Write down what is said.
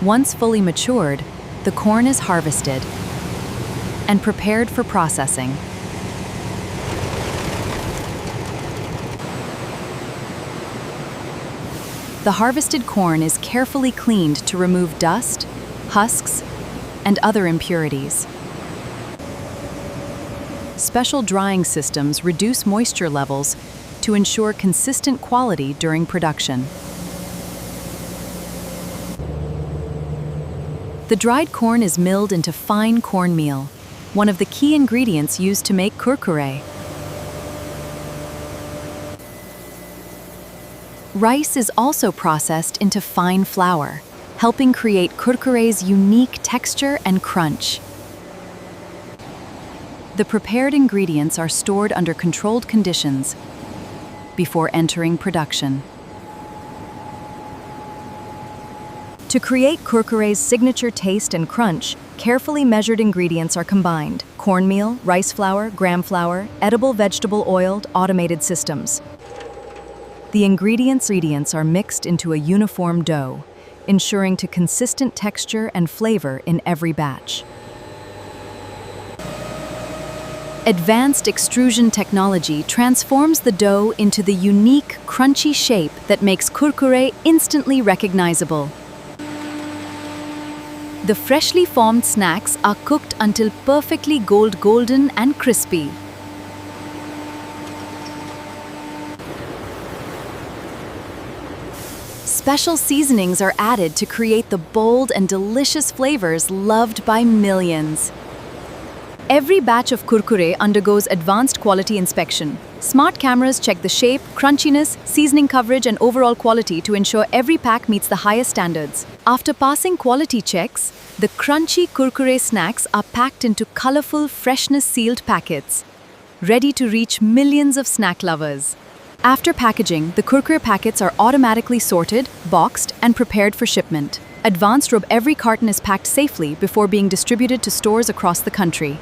Once fully matured, the corn is harvested and prepared for processing. The harvested corn is carefully cleaned to remove dust, husks, and other impurities. Special drying systems reduce moisture levels to ensure consistent quality during production. The dried corn is milled into fine cornmeal, one of the key ingredients used to make kurkure. Rice is also processed into fine flour, helping create kurkure's unique texture and crunch. The prepared ingredients are stored under controlled conditions before entering production. To create kurkure's signature taste and crunch, carefully measured ingredients are combined: cornmeal, rice flour, gram flour, edible vegetable oil, automated systems. The ingredients are mixed into a uniform dough, ensuring to consistent texture and flavor in every batch. Advanced extrusion technology transforms the dough into the unique, crunchy shape that makes kurkure instantly recognizable. The freshly formed snacks are cooked until perfectly golden and crispy. Special seasonings are added to create the bold and delicious flavors loved by millions. Every batch of kurkure undergoes advanced quality inspection. Smart cameras check the shape, crunchiness, seasoning coverage, and overall quality to ensure every pack meets the highest standards. After passing quality checks, the crunchy kurkure snacks are packed into colorful, freshness-sealed packets, ready to reach millions of snack lovers. After packaging, the kurkure packets are automatically sorted, boxed, and prepared for shipment. Advanced every carton is packed safely before being distributed to stores across the country.